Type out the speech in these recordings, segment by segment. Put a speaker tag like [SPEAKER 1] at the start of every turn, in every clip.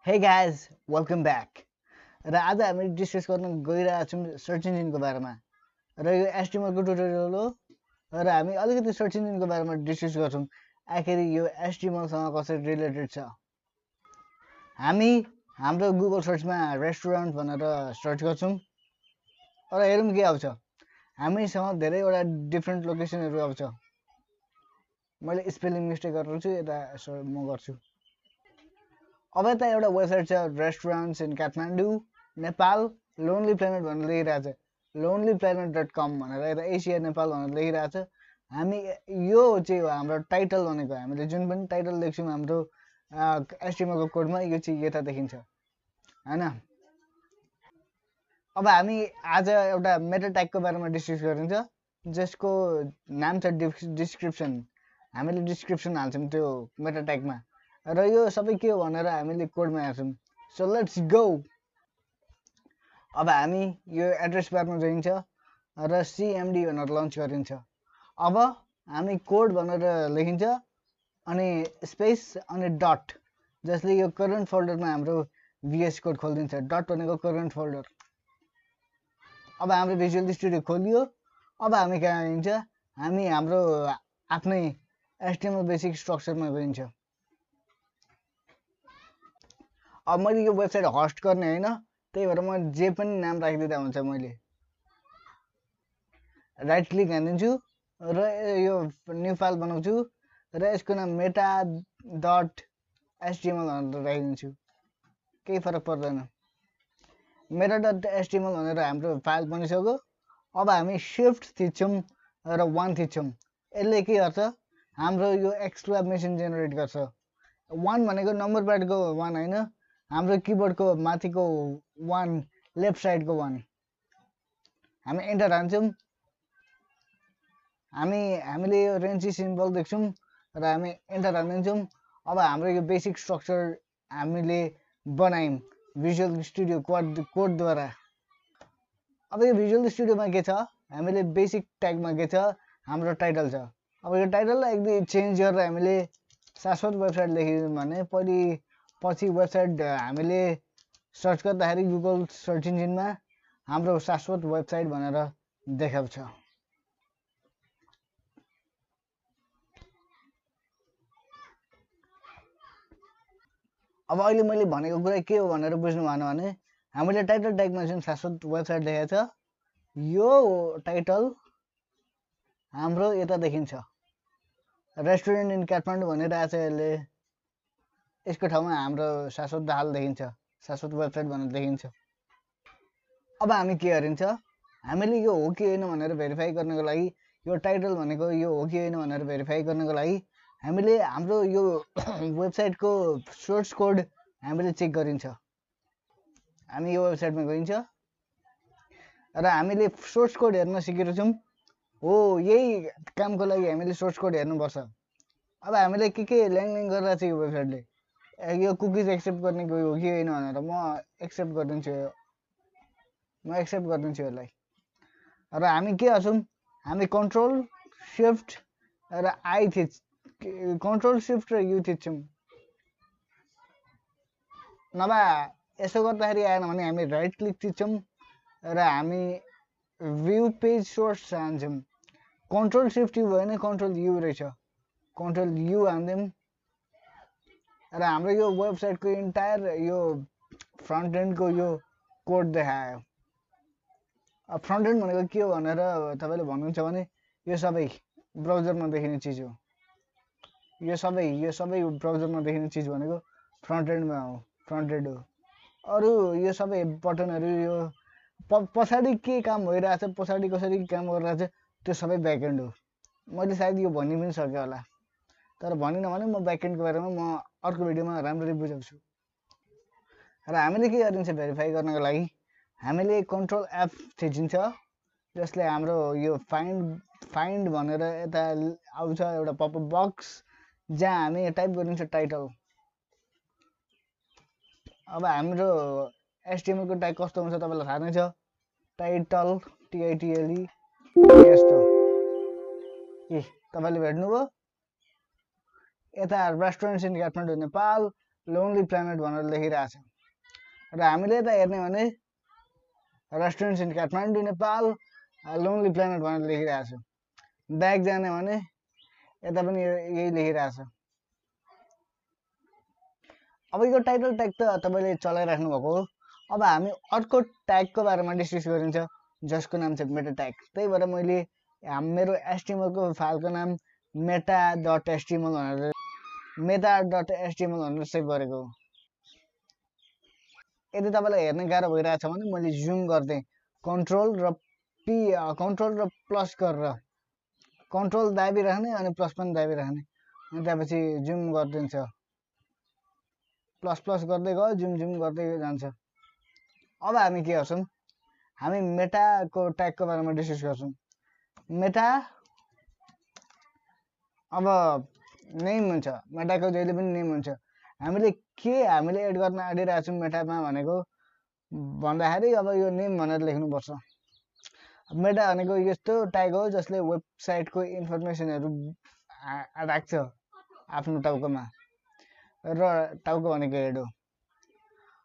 [SPEAKER 1] Hey guys, welcome back. र आज हामी डिस्कस गर्न गइरहेको छौँ सर्च इन्जिनको बारेमा र यो HTML को ट्युटोरियल हो र हामी अलिकति सर्च इन्जिनको बारेमा डिस्कस गर्छौँ आखिर यो HTML सँग कसरी रिलेटेड छ। हामी हाम्रो गुगल सर्चमा रेस्टुरेन्ट भनेर सर्च गर्छौँ र हेरौँ के आउँछ। हामीसँग धेरैवटा डिफरेन्ट लोकेसनहरू आउँछ। मैले स्पेलिङ मिस्टेक गरेर छु, यता म गर्छु। अब यता एउटा वेबसाइट छ restaurants in Kathmandu Nepal lonely planet भनेर लेखिरहेको छ, lonelyplanet.com भनेर यता एसिया नेपाल भनेर लेखिरहेको छ। हामी यो चाहिँ हो हाम्रो टाइटल भनेको। हामीले जुन पनि टाइटल लेख्छौँ हाम्रो HTML को कोडमा यो चाहिँ यता देखिन्छ हैन। अब हामी आज एउटा मेटा ट्यागको बारेमा डिस्कस गरिन्छ जसको नाम छ डिस्क्रिप्सन। हामीले डिस्क्रिप्सन हाल्छौँ त्यो मेटा ट्यागमा र यो सबै के हो भनेर हामीले कोडमा हेर्छौँ। So let's go. अब हामी यो एड्रेस बारमा जाइन्छ र CMD भनेर लन्च गरिन्छ। अब हामी कोड भनेर लेखिन्छ अनि स्पेस अनि डट, जसले यो करेन्ट फोल्डरमा हाम्रो VS कोड खोलिदिन्छ। डट भनेको करेन्ट फोल्डर। अब हाम्रो भिजुअल स्टुडियो खोलियो। अब हामी कहाँ गइन्छ, हामी हाम्रो आफ्नै HTML बेसिक स्ट्रक्चरमा गइन्छ। अब मैले यो वेबसाइट होस्ट गर्ने हैन, त्यही भएर म जे पनि नाम राखिदिँदा हुन्छ। मैले राइट क्लिक हानिदिन्छु र यो न्यू फाइल बनाउँछु र यसको नाम meta.html भनेर राखिदिन्छु। केही फरक पर्दैन। meta.html भनेर हाम्रो फाइल बनिसक्यो। अब हामी शिफ्ट थिच्छौँ र 1 थिच्छौँ। यसले के गर्छ, हाम्रो यो एक्सक्लेमेसन जेनेरेट गर्छ। 1 भनेको नम्बर प्याडको 1 हैन, हाम्रो किबोर्डको माथिको 1, लेफ्ट साइडको 1। हामी एन्टर हान्छौँ। हामीले यो रेन्ची सिम्बल देख्छौँ र हामी एन्टर हानिदिन्छौँ। अब हाम्रो यो बेसिक स्ट्रक्चर हामीले बनायौँ भिजुअल स्टुडियो कोडद्वारा। अब यो भिजुअल स्टुडियोमा के छ, हामीले बेसिक ट्यागमा के छ, हाम्रो टाइटल छ। अब यो टाइटललाई एकदम चेन्ज गरेर हामीले शाश्वत वेबसाइट लेखिदियौँ भने पछि वेबसाइट हामीले सर्च गर्दाखेरि गुगल सर्च इन्जिनमा हाम्रो शाश्वत वेबसाइट भनेर देखाउँछ। अब अहिले मैले भनेको कुरा के हो भनेर बुझ्नु भएन भने हामीले टाइटल ट्यागमा जुन शाश्वत वेबसाइट देखाएको छ यो टाइटल हाम्रो यता देखिन्छ। रेस्टुरेन्ट इन काठमाडौँ भनिरहेको छ यसले। यसको ठाउँमा हाम्रो शाश्वत हाल देखिन्छ, शाश्वत वेबसाइट भनेर देखिन्छ। अब हामी के गरिन्छ, हामीले यो हो कि होइन भनेर भेरिफाई गर्नको लागि, यो टाइटल भनेको यो हो कि होइन भनेर भेरिफाई गर्नको लागि हामीले हाम्रो यो वेबसाइटको सोर्स कोड हामीले चेक गरिन्छ। हामी यो वेबसाइटमा गइन्छ र हामीले सोर्स कोड हेर्न सिकेको छौँ। हो, यही कामको लागि हामीले सोर्स कोड हेर्नुपर्छ। अब हामीले के ल्याङ गरिरहेको छ यो वेबसाइटले, यो कुकिज एक्सेप्ट गर्ने हो कि होइन भनेर म एक्सेप्ट गरिदिन्छु यसलाई। र हामी के गर्छौँ, हामी कन्ट्रोल सिफ्ट र यु थिच्छौँ। नभए यसो गर्दाखेरि आएन भने हामी राइट क्लिक थिच्छौँ र हामी भ्यू पेज सोर्स हान्छौँ। कन्ट्रोल सिफ्ट यु भएन, कन्ट्रोल यु रहेछ। कन्ट्रोल यु हान्दियौँ र हाम्रो यो वेबसाइटको इन्टायर यो फ्रन्ट एन्डको यो कोड देखायो। अब फ्रन्ट एन्ड भनेको के हो भनेर तपाईँले भन्नुहुन्छ भने यो सबै ब्राउजरमा देखिने चिज हो। यो सबै ब्राउजरमा देखिने चिज भनेको फ्रन्ट एन्डमा हो, फ्रन्ट एन्ड हो। अरू यो सबै बटनहरू, यो पछाडि के काम भइरहेछ, पछाडि कसरी काम गरिरहेछ, त्यो सबै ब्याकएन्ड हो। मैले सायद यो भनि पनि सकेँ होला, तर भनिनँ भने म ब्याकएन्डको बारेमा म अर्को भिडियोमा राम्ररी बुझाउँछु। र हामीले के गरिन्छ भेरिफाई गर्नको लागि हामीले कन्ट्रोल F थिचिन्छ, जसले हाम्रो यो फाइन्ड भनेर यता आउँछ एउटा पपअप बक्स जहाँ हामी टाइप गरिन्छ टाइटल। अब हाम्रो HTML को ट्याग कस्तो हुन्छ तपाईँलाई थाहा नै छ, टाइटल TITLE यस्तो। तपाईँले भेट्नुभयो। यता restaurants in Kathmandu Nepal lonely planet भनेर लेखिरहेछ र हामीले त हेर्ने भने restaurants in Kathmandu Nepal lonely planet भनेर लेखिरहेछ ब्याक जाने भने यता पनि यही लेखिरहेछ अब यो टाइटल ट्याग त तपाईले चलाइराख्नु भएको हो अब हामी अर्को ट्यागको बारेमा डिस्कस गरिन्छ जसको नाम छ मेटा ट्याग त्यही भएर मैले मेरो एचटीएमएल को फाइलको नाम meta.html भनेर meta.html भनेर सेभ गरेको हो यदि तपाईलाई हेर्न गाह्रो भइरहेछ भने मैले जुम गर्दै कन्ट्रोल र प्लस गरेर कन्ट्रोल दाबिराख्ने अनि प्लस पनि दाबिराख्ने अनि त्यसपछि जुम गरिदिन्छ प्लस प्लस गर्दै गयो जुम जुम गर्दै जान्छ अब हामी के गर्छौं हामी मेटाको ट्यागको बारेमा डिस्कस गर्छौं मेटा अब नेम हुन्छ मेटाको जहिले पनि नेम हुन्छ हामीले एड गर्न आँटिरहेछौं मेटामा भनेको भन्दाखेरि अब यो नेम भनेर लेख्नुपर्छ मेटा भनेको यस्तो ट्याग हो जसले वेबसाइटको इन्फर्मेसनहरु राख्छ आफ्नो टाउकोमा र टाउको भनेको हेड हो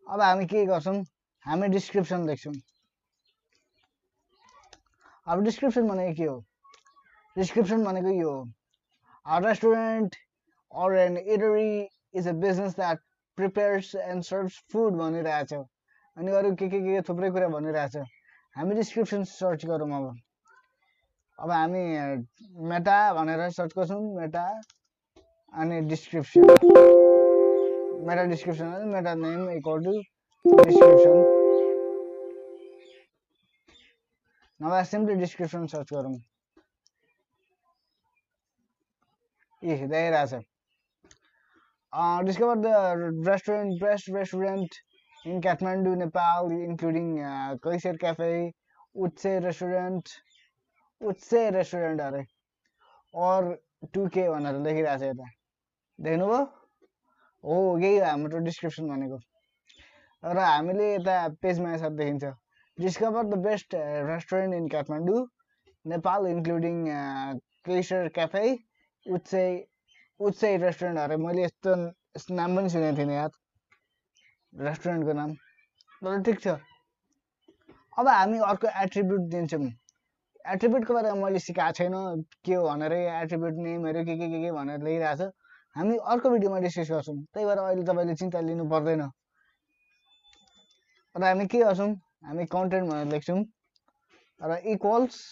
[SPEAKER 1] अब हामी के गर्छौं हामी डिस्क्रिप्सन लेख्छौं अब डिस्क्रिप्सन भनेको के हो डिस्क्रिप्सन भनेको यो हो A restaurant or an eatery is a business that prepares and serves food भनिरहेछ अनि अरु के थुप्रै कुरा भनिरहेछ हामी डिस्क्रिप्सन सर्च गरौँ अब हामी मेटा भनेर सर्च गर्छौं मेटा अनि डिस्क्रिप्सन मेटा डिस्क्रिप्सन अनि मेटा नेम इक्वल टु डिस्क्रिप्सन नभए सिम्पली डिस्क्रिप्सन सर्च गरौँ there as discover the best restaurant in Kathmandu, Nepal, including Kaisar Cafe, Utse restaurant अरे or 2K भनेर लेखिरहेछ यता देख्नुभयो हो यही हो हाम्रो डिस्क्रिप्सन भनेको र हामीले यता पेजमा यसरी देखिन्छ discover the best restaurant in Kathmandu, Nepal, including Kaisar Cafe, Utse restaurant अरे मैले यस्तो नाम पनि सुनेको थिएन यार रेस्टुरेन्टको नाम तर ठीक छ अब हामी अर्को एट्रिब्युट दिन्छौं एट्रिब्युटको बारेमा मैले सिकाएको छैन के हो भनेर एट्रिब्युट नेमहरु के भनेर लेखिरहेछ हामी अर्को भिडियोमा डिस्कस गर्छौं त्यही भएर अहिले तपाईले चिन्ता लिनु पर्दैन र हामी के गर्छौं हामी कन्टेन्ट भनेर लेख्छौं र इक्वल्स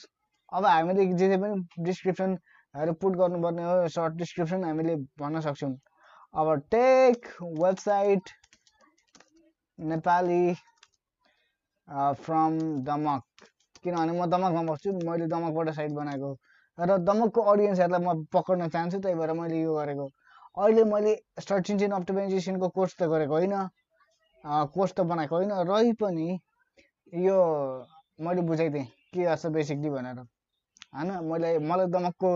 [SPEAKER 1] अब हामीले जे पनि डिस्क्रिप्सन पुट गर्नुपर्ने हो सर्ट डिस्क्रिप्सन हामीले भन्न सक्छौं अब tech website Nepali from Damak किनभने म दमकमा बस्छु मैले दमकबाट साइट बनाएको र दमकको ऑडियन्सहरुलाई म पक्र्न चाहन्छु त्यही भएर मैले यो गरेको अहिले मैले सर्च इन्जिन अप्टिमाइजेसनको कोर्स त गरेको हैन कोर्स त बनाएको हैन रही पनि यो मैले बुझाइदिए के गर्छ बेसिकली भनेर हैन मलाई दमकको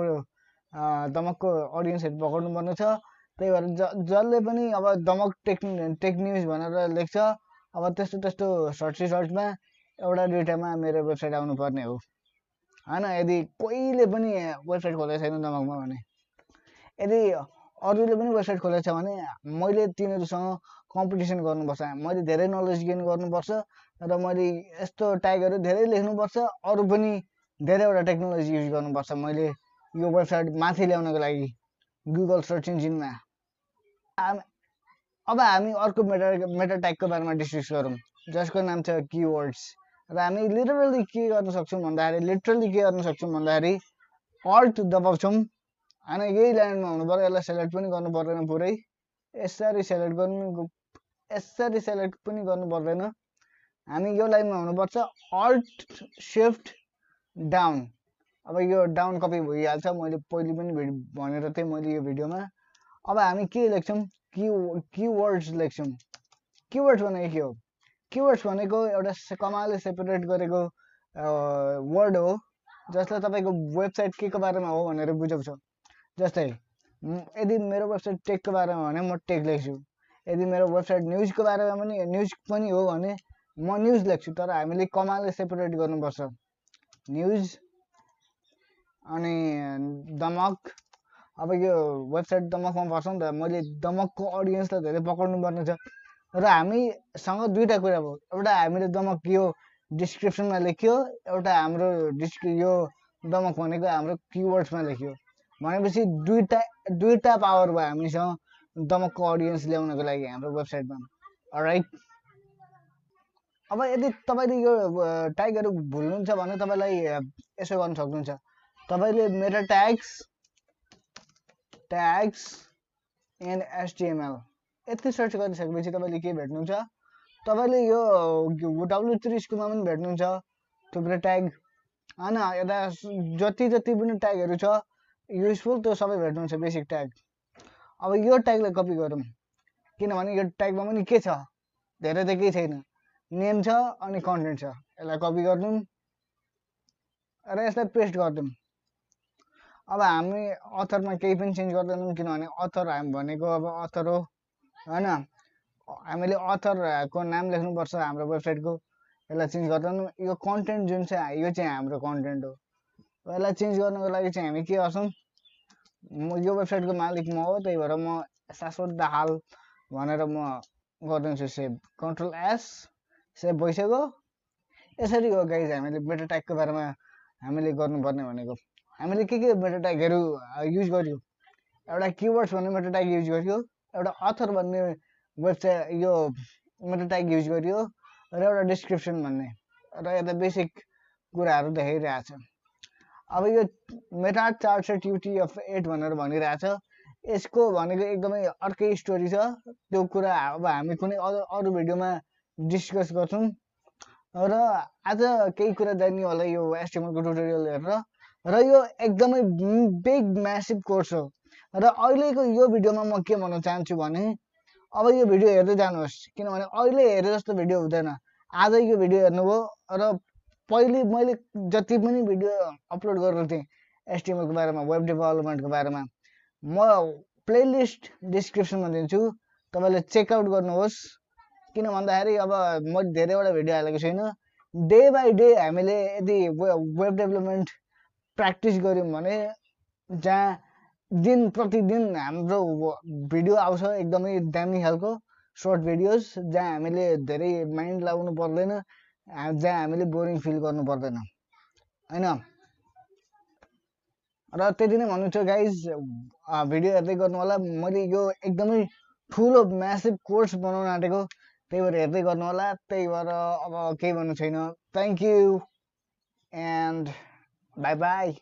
[SPEAKER 1] अडियन्सहरु पक्र्नु पर्ने छ त्यही भएर जसले पनि अब दमक टेक न्यूज भनेर लेख्छ अब त्यस्तो सर्च रिजल्टमा एउटा दुईटामा मेरो वेबसाइट आउनु पर्ने हो हैन यदि कोहीले पनि वेबसाइट खोलेको छैन दमकमा भने यदि अरूले पनि वेबसाइट खोलेको छ भने मैले तिनीहरुसँग कम्पिटिसन गर्नुपर्छ मैले धेरै नलेज गेन गर्नुपर्छ र मैले यस्तो ट्यागहरु धेरै लेख्नुपर्छ अरु पनि धेरैवटा टेक्नोलोजी युज गर्नुपर्छ मैले यो वेबसाइट माथि ल्याउनको लागि गुगल सर्च इन्जिनमा अब हामी अर्को मेटा ट्यागको बारेमा डिस्कस गरौँ जसको नाम छ कीवर्ड्स र हामी लिटरली के गर्न सक्छौं भन्दाखेरि अल्ट दबाउँछौं हैन यही लाइनमा हुनु पर्यो यसलाई सेलेक्ट पनि गर्नु पर्दैन पुरै यसरी सेलेक्ट पनि गर्नु पर्दैन हामी यो लाइनमा हुनुपर्छ अल्ट शिफ्ट डाउन अब यो डाउन कपी भइहाल्छ मैले पहिले पनि भनेर थिएँ मैले यो भिडियोमा अब हामी के लेख्छौं कीवर्ड्स लेख्छौं कीवर्ड्स भनेको के हो कीवर्ड्स भनेको एउटा कमाले सेपरेट गरेको वर्ड हो जसले तपाईको वेबसाइट के को बारेमा हो भनेर बुझाउँछ जस्तै यदि मेरो वेबसाइट टेकको बारेमा भने म टेक लेख्छु यदि मेरो वेबसाइट न्यूजको बारेमा पनि न्यूज पनि हो भने म न्यूज लेख्छु तर हामीले कमाले सेपरेट गर्नुपर्छ न्यूज अनि दमक अब यो वेबसाइट दमकमा पर्छ नि त मैले दमकको अडियन्सलाई धेरै पक्राउनु पर्ने छ र हामीसँग दुईटा कुरा भयो एउटा हामीले दमक यो डिस्क्रिप्सनमा लेख्यो एउटा हाम्रो यो दमक भनेको हाम्रो किवर्ड्समा लेख्यो भनेपछि दुईटा पावर भयो हामीसँग दमकको अडियन्स ल्याउनको लागि हाम्रो वेबसाइटमा अलराइट अब यदि तपाईँले यो ट्यागहरू भुल्नुहुन्छ भने तपाईँलाई यसो गर्न सक्नुहुन्छ तपाईँले मेटा ट्याग्स एन्ड एचटिएमएल यति सर्च गरिसकेपछि तपाईँले के भेट्नुहुन्छ तपाईँले यो W3 स्कुलमा पनि भेट्नुहुन्छ थुप्रै ट्याग होइन यता जति पनि ट्यागहरू छ युजफुल त्यो सबै भेट्नुहुन्छ बेसिक ट्याग अब यो ट्यागलाई कपी गरौँ किनभने यो ट्यागमा पनि के छ धेरै त केही छैन नेम छ अनि कन्टेन्ट छ यसलाई कपी गर्छौँ र यसलाई पेस्ट गर्छौँ अब हामी अथरमा केही पनि चेन्ज गर्दैनौँ किनभने अथर हामी भनेको अब अथर हो होइन हामीले अथरको नाम लेख्नुपर्छ हाम्रो वेबसाइटको यसलाई चेन्ज गर्दैनौँ यो कन्टेन्ट जुन छ यो चाहिँ हाम्रो कन्टेन्ट हो यसलाई चेन्ज गर्नको लागि चाहिँ हामी के गर्छौँ यो वेबसाइटको मालिक म हो त्यही भएर म शाश्वत दाहाल भनेर म गरिदिन्छु सेभ Ctrl+S सेभ भइसक्यो यसरी हो गाइज हामीले मेटा ट्यागको बारेमा हामीले गर्नुपर्ने भनेको हामीले के मेटा ट्यागहरू युज गर्यो एउटा किवर्ड्स भन्ने मेटा ट्याग युज गर्यो एउटा अथर भन्ने वेबसाइट यो मेटा ट्याग युज गर्यो र एउटा डिस्क्रिप्सन भन्ने र यता बेसिक कुराहरू देखाइरहेछ अब यो मेटा चार्ट UTF-8 भनेर भनिरहेछ यसको भनेको एकदमै अर्कै स्टोरी छ त्यो कुरा अब हामी कुनै अरू भिडियोमा डिस्कस गर्छौँ र आज केही कुरा जान्ने होला यो HTML को ट्युटोरियल हेरेर र यो एकदमै बिग म्यासिभ कोर्स हो र अहिलेको यो भिडियोमा म के भन्न चाहन्छु भने अब यो भिडियो हेर्दै जानुहोस् किनभने अहिले हेरे जस्तो भिडियो हुँदैन आज यो भिडियो हेर्नुभयो र पहिले मैले जति पनि भिडियो अपलोड गरेको थिएँ HTML को बारेमा वेब डेभलपमेन्टको बारेमा म प्लेलिस्ट डिस्क्रिप्सनमा दिन्छु तपाईँले चेकआउट गर्नुहोस् किन भन्दाखेरि अब म धेरैवटा भिडियो हालेको छैन डे बाई डे हामीले यदि वेब डेभलपमेन्ट प्र्याक्टिस गऱ्यौँ भने जहाँ दिन प्रतिदिन हाम्रो भिडियो आउँछ एकदमै दामी खालको सर्ट भिडियोज जहाँ हामीले धेरै माइन्ड लाउनु पर्दैन जहाँ हामीले बोरिङ फिल गर्नु पर्दैन हैन र त्यति नै भन्नु छ गाइज भिडियो हेर्दै गर्नु होला मैले यो एकदमै ठुलो म्यासिभ कोर्स बनाउन आँटेको त्यही भएर हेर्दै गर्नु होला त्यही भएर अब केही भन्नु छैन thank you and by by